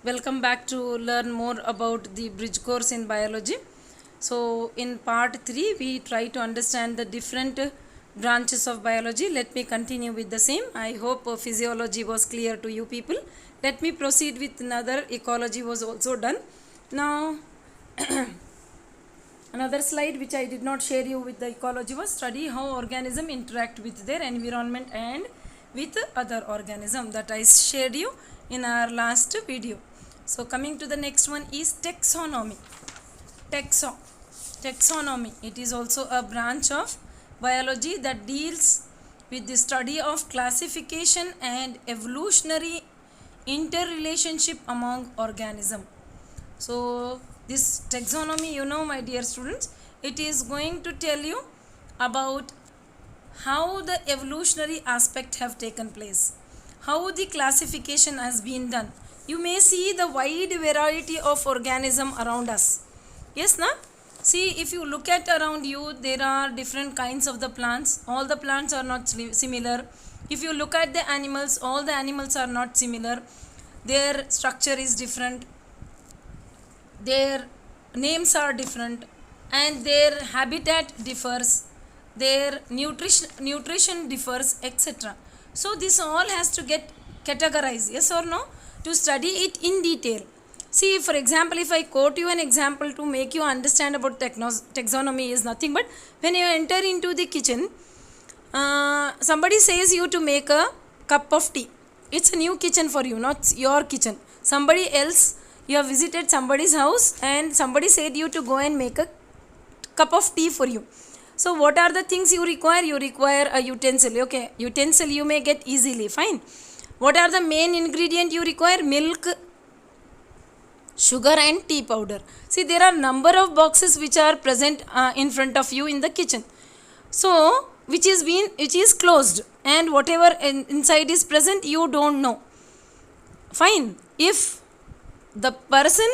Welcome back to learn more about the bridge course in biology. So in part 3 we try to understand the different branches of biology. Let me continue with the same. I hope physiology was clear to you people. Let me proceed with another. Ecology was also done. Now another slide which I did not share you with the ecology was study how organisms interact with their environment and with other organisms that I shared you in our last video. So coming to the next one is taxonomy. Taxonomy. It is also a branch of biology that deals with the study of classification and evolutionary interrelationship among organisms. So this taxonomy, my dear students, it is going to tell you about how the evolutionary aspect have taken place, how the classification has been done. You may see the wide variety of organism around us. Yes, na? See, if you look at around you, there are different kinds of the plants. All the plants are not similar. If you look at the animals, all the animals are not similar. Their structure is different. Their names are different. And their habitat differs. Their nutrition differs, etc. So this all has to get categorized, yes or no, to study it in detail. See, for example, if I quote you an example to make you understand about taxonomy is nothing but when you enter into the kitchen, somebody says you to make a cup of tea. It's a new kitchen for you, not your kitchen. Somebody else, you have visited somebody's house and somebody said you to go and make a cup of tea for you. So what are the things you require? You require a utensil. Okay, utensil you may get easily, fine. What are the main ingredient you require? Milk, sugar and tea powder. See, there are number of boxes which are present in front of you in the kitchen. So which is closed and whatever inside is present you don't know. Fine. If the person,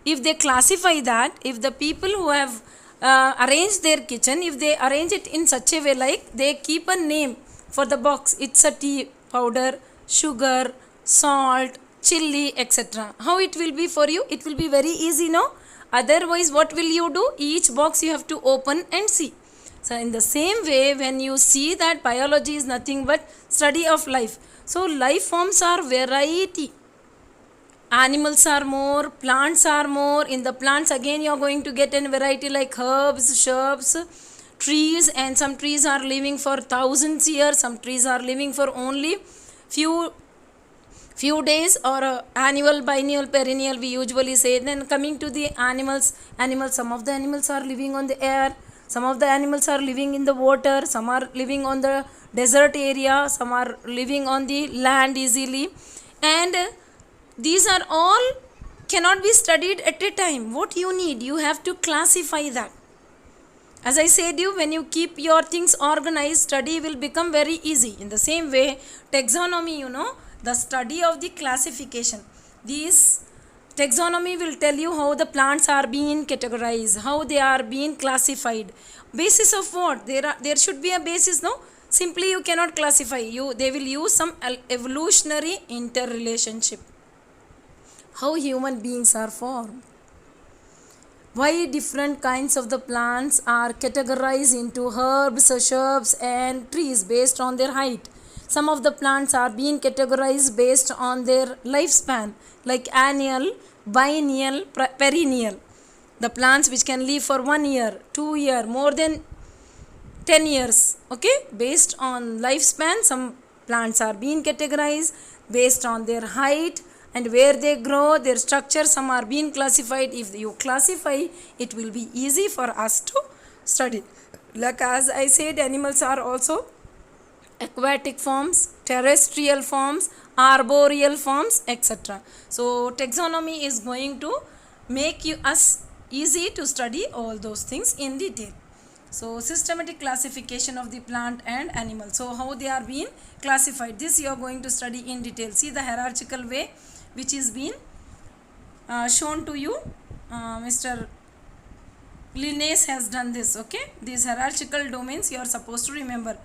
if they classify that, if the people who have arrange their kitchen, if they arrange it in such a way like they keep a name for the box, it's a tea powder, sugar, salt, chili, etc. How it will be for you? It will be very easy, no? Otherwise what will you do? Each box you have to open and see. So in the same way, when you see that biology is nothing but study of life. So life forms are variety. Animals are more, plants are more. In the plants again you are going to get a variety like herbs, shrubs, trees, and some trees are living for thousands years, some trees are living for only few days or annual, biennial, perennial we usually say. Then coming to the animals, some of the animals are living on the air, some of the animals are living in the water, some are living on the desert area, some are living on the land easily, and these are all cannot be studied at a time. What you need, you have to classify that. As I said you, when you keep your things organized, study will become very easy. In the same way, taxonomy, the study of the classification. This taxonomy will tell you how the plants are being categorized, how they are being classified. Basis of what? There should be a basis, no? Simply you cannot classify. They will use some evolutionary interrelationship. How human beings are formed. Why different kinds of the plants are categorized into herbs, shrubs and trees based on their height. Some of the plants are being categorized based on their lifespan, like annual, biennial, perennial. The plants which can live for 1 year, 2 years, more than 10 years. Okay, based on lifespan, some plants are being categorized based on their height and where they grow, their structure. Some are being classified. If you classify, it will be easy for us to study. Like as I said, animals are also aquatic forms, terrestrial forms, arboreal forms, etc. So taxonomy is going to make us easy to study all those things in detail. So systematic classification of the plant and animal. So how they are being classified, this you are going to study in detail. See the hierarchical way which is being shown to you. Mr. Linnaeus has done this. Okay, these hierarchical domains you are supposed to remember.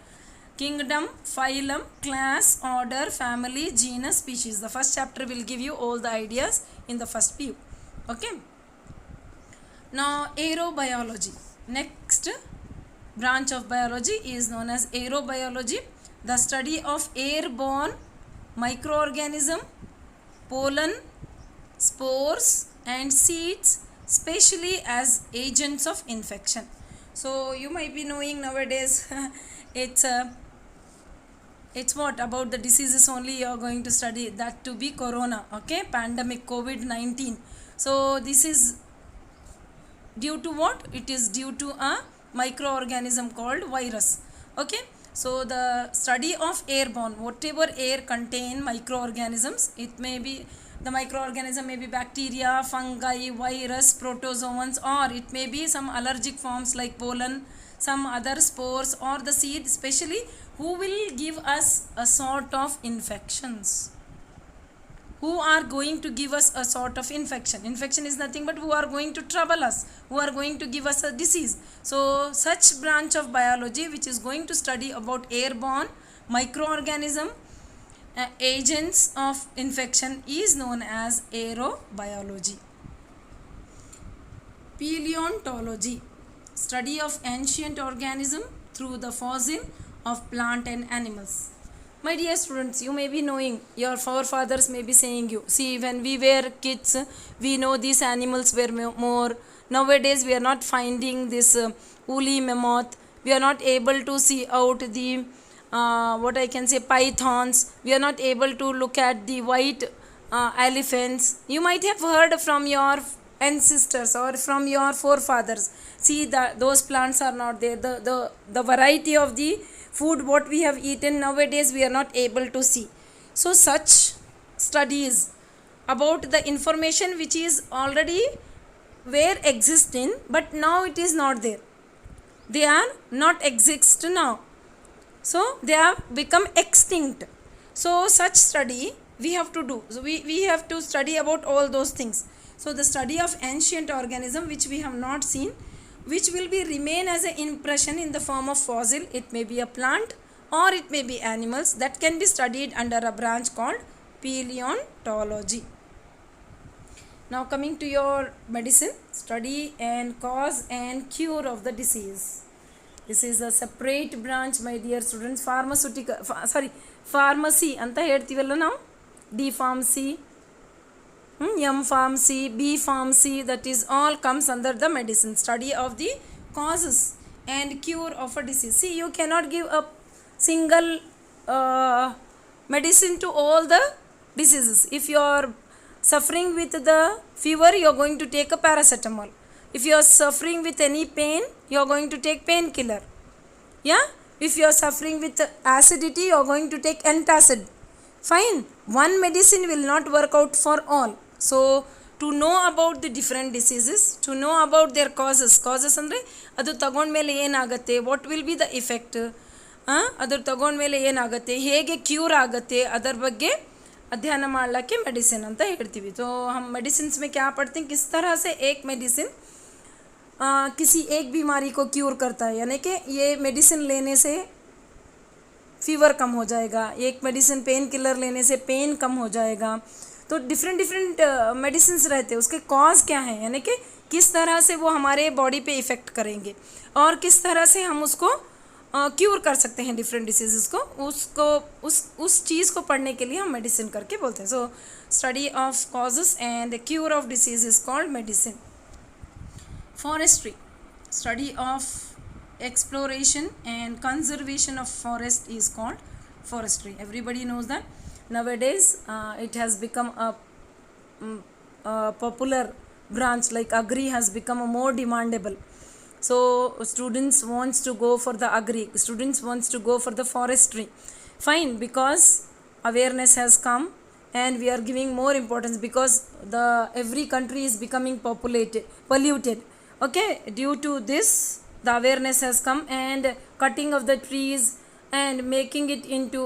Kingdom, phylum, class, order, family, genus, species. The first chapter will give you all the ideas in the first PU. Okay. Now aerobiology. Next branch of biology is known as aerobiology, the study of airborne microorganism, pollen, spores and seeds, especially as agents of infection. So you might be knowing nowadays it's what about the diseases only you are going to study, that to be corona, okay, pandemic COVID-19. So this is due to what? It is due to a microorganism called virus. Okay, so the study of airborne, whatever air contain microorganisms, it may be the microorganism may be bacteria, fungi, virus, protozoans, or it may be some allergic forms like pollen, some other spores or the seed, especially who will give us a sort of infections. Who are going to give us a sort of infection? Infection is nothing but who are going to trouble us, who are going to give us a disease. So such branch of biology which is going to study about airborne microorganism agents of infection is known as aerobiology. Paleontology, study of ancient organism through the fossil of plant and animals. My dear students, you may be knowing, your forefathers may be saying you, see, when we were kids, we know these animals were more. Nowadays, we are not finding this woolly mammoth. We are not able to see out the, what I can say, pythons. We are not able to look at the white elephants. You might have heard from your ancestors or from your forefathers. See, those plants are not there. The variety of the food what we have eaten nowadays we are not able to see. So such studies about the information which is already where existing but now it is not there, they are not exist now, so they have become extinct. So such study we have to do. So we have to study about all those things. So the study of ancient organism which we have not seen, which will be remain as an impression in the form of fossil. It may be a plant or it may be animals, that can be studied under a branch called paleontology. Now coming to your medicine, study and cause and cure of the disease. This is a separate branch, my dear students. Pharmacy anta ಹೇಳ್ತೀವಲ್ಲ ನಾವು, D pharmacy, M pharmacy, B pharmacy, that is all comes under the medicine, study of the causes and cure of a disease. See, you cannot give a single medicine to all the diseases. If you are suffering with the fever, you are going to take a paracetamol. If you are suffering with any pain, you are going to take painkiller. Yeah, if you are suffering with acidity, you are going to take antacid. Fine, one medicine will not work out for all. So to know about the different diseases, to know about their causes ಅಂದರೆ ಅದು ತಗೊಂಡ್ಮೇಲೆ ಏನಾಗುತ್ತೆ, what will be the effect, ಅದ್ರ ತಗೊಂಡ್ಮೇಲೆ ಏನಾಗುತ್ತೆ, ಹೇಗೆ cure ಆಗುತ್ತೆ, ಅದರ ಬಗ್ಗೆ अध्ययन ಮಾಡಲಿಕ್ಕೆ मेडिसिन ಅಂತ ಹೇಳ್ತೀವಿ. तो हम मेडिसिन्स में क्या पढ़ते हैं, किस तरह से एक मेडिसिन किसी एक बीमारी को क्यूर करता है, यानी कि ये मेडिसिन लेने से फीवर कम हो जाएगा, एक मेडिसिन पेन किलर लेने से पेन कम हो जाएगा. तो डिफरेंट मेडिसिन रहते हैं, उसके कॉज क्या हैं, यानी कि किस तरह से वो हमारे बॉडी पे इफ़ेक्ट करेंगे और किस तरह से हम उसको क्यूर कर सकते हैं डिफरेंट डिसीज़ को, उसको उस चीज़ को पढ़ने के लिए हम मेडिसिन करके बोलते हैं. So study of causes and cure of disease is called medicine. Forestry, study of exploration and conservation of forest is called forestry. Everybody knows that nowadays it has become a popular branch, like agri has become a more demandable. So students wants to go for the agri, students wants to go for the forestry. Fine, because awareness has come and we are giving more importance because every country is becoming polluted. Okay, due to this the awareness has come and cutting of the trees and making it into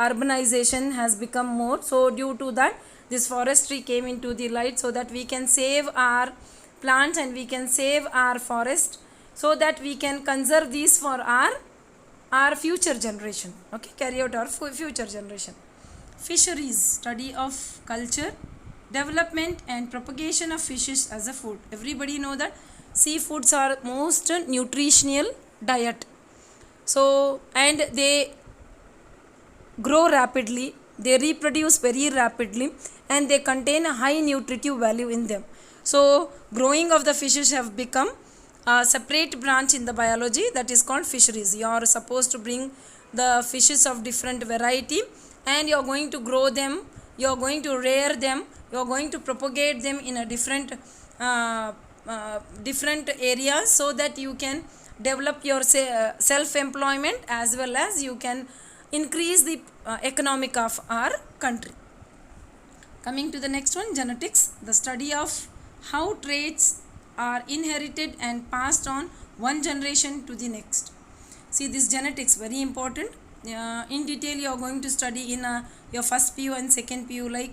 urbanization has become more. So due to that this forestry came into the light, so that we can save our plants and we can save our forest, so that we can conserve these for our future generation. Okay, carry out our future generation. Fisheries, study of culture development and propagation of fishes as a food. Everybody know that seafoods are most nutritional diet. So, and they grow rapidly, they reproduce very rapidly, and they contain a high nutritive value in them. So growing of the fishes have become a separate branch in the biology, that is called fisheries. You are supposed to bring the fishes of different variety, and you are going to grow them, you are going to rear them, you are going to propagate them in a different areas, so that you can develop your self employment, as well as you can increase the economic of our country. Coming to the next one, genetics, the study of how traits are inherited and passed on one generation to the next. See, this genetics very important. In detail you are going to study in your first PU and second PU. Like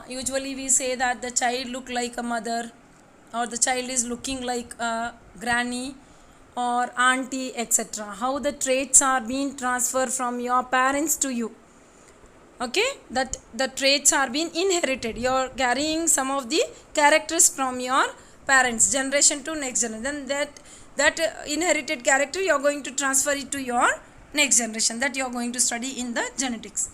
usually we say that the child look like a mother, or the child is looking like a granny or auntie, etc. How the traits are being transferred from your parents to you. Okay, that the traits are being inherited. You are carrying some of the characters from your parents, generation to next generation. Then that inherited character you are going to transfer it to your next generation. That you are going to study in the genetics.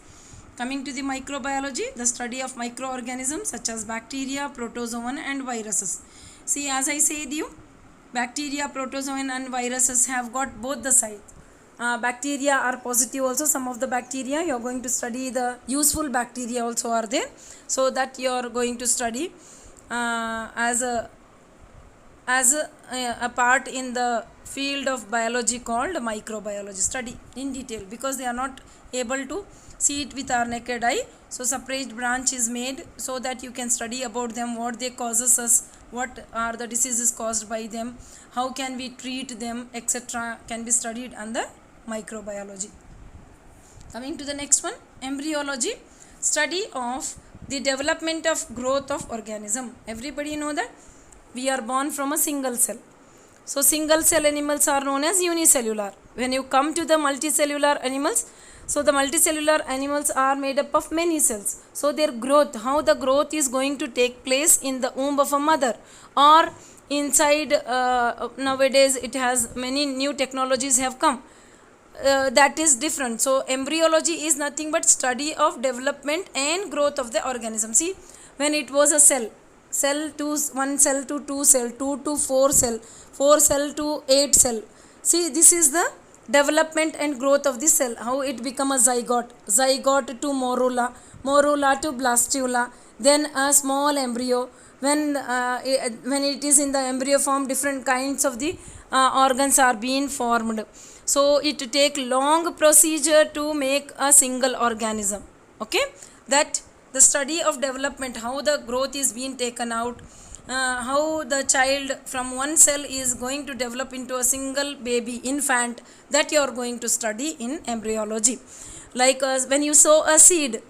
Coming to the microbiology, the study of microorganisms such as bacteria, protozoan and viruses. See, as I said you, bacteria, protozoan and viruses have got both the sides. Bacteria are positive also. Some of the bacteria you are going to study, the useful bacteria also are there. So that you are going to study as a part in the field of biology called microbiology. Study in detail, because they are not able to see it with our naked eye. So separate branch is made, so that you can study about them, what they causes us, what are the diseases caused by them, how can we treat them, etc. can be studied under microbiology. Coming to the next one, embryology, study of the development of growth of organism. Everybody know that we are born from a single cell. So single cell animals are known as unicellular. When you come to the multicellular animals, so the multicellular animals are made up of many cells. So their growth, how the growth is going to take place in the womb of a mother, or inside, nowadays it has many new technologies have come, that is different. So embryology is nothing but study of development and growth of the organism. See, when it was a cell to 1 cell to 2 cell, 2 to 4 cell, 4 cell to 8 cell. See, this is the development and growth of the cell, how it become a zygote to morula to blastula, then a small embryo. When it is in the embryo form, different kinds of the organs are being formed. So it take long procedure to make a single organism. Okay, that the study of development, how the growth is being taken out, how the child from one cell is going to develop into a single baby infant, that you are going to study in embryology. Like when you sow a seed,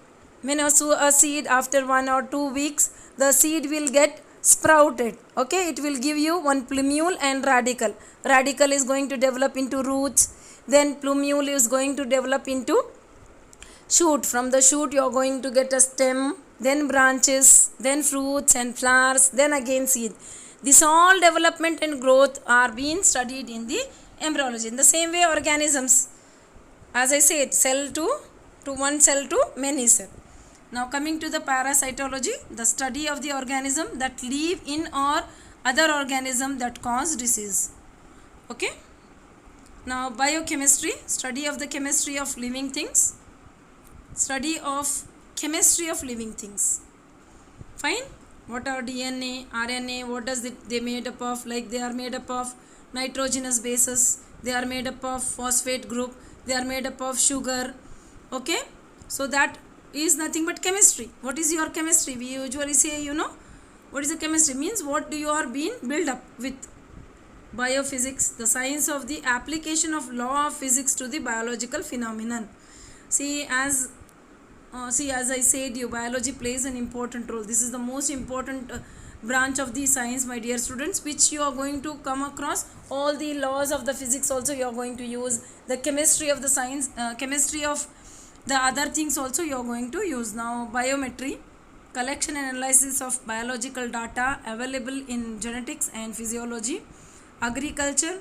after 1 or 2 weeks, the seed will get sprouted. Okay, it will give you one plumule and radicle. Radicle is going to develop into roots, then plumule is going to develop into shoot. From the shoot you are going to get a stem, then branches, then fruits and flowers, then again seed. This all development and growth are being studied in the embryology. In the same way, organisms, as I said, cell to one cell to many cell. Now coming to the parasitology, the study of the organism that live in or other organism that cause disease. Okay. Now biochemistry, study of the chemistry of living things. Study of chemistry of living things. Fine. What are DNA, RNA, what does they made up of? Like they are made up of nitrogenous bases, they are made up of phosphate group, they are made up of sugar. Okay, so that is nothing but chemistry. What is your chemistry? We usually say, what is the chemistry? Means what do you are being built up with. Biophysics, the science of the application of law of physics to the biological phenomenon. See, as I said, biology plays an important role. This is the most important branch of the science, my dear students, which you are going to come across. All the laws of the physics also you are going to use. The chemistry of the science, chemistry of the other things also you are going to use. Now biometry, collection and analysis of biological data available in genetics and physiology, agriculture,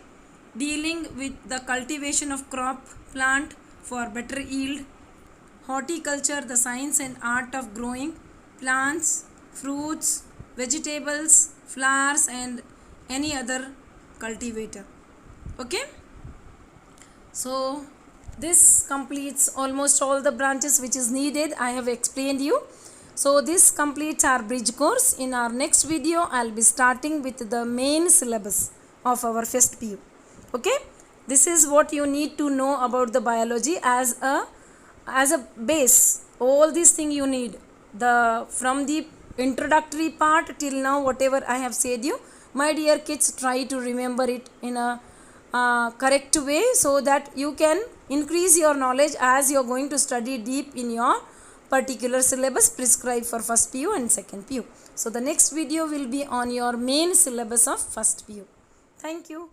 dealing with the cultivation of crop plant for better yield, horticulture, the science and art of growing plants, fruits, vegetables, flowers and any other cultivator. Okay, so this completes almost all the branches which is needed. I have explained you. So this completes our bridge course. In our next video I'll be starting with the main syllabus of our first PU. Okay, this is what you need to know about the biology as a base. All these things you need, the from the introductory part till now, whatever I have said you, my dear kids, try to remember it in a correct way so that you can increase your knowledge as you are going to study deep in your particular syllabus prescribed for first PU and second PU. So the next video will be on your main syllabus of first PU. Thank you.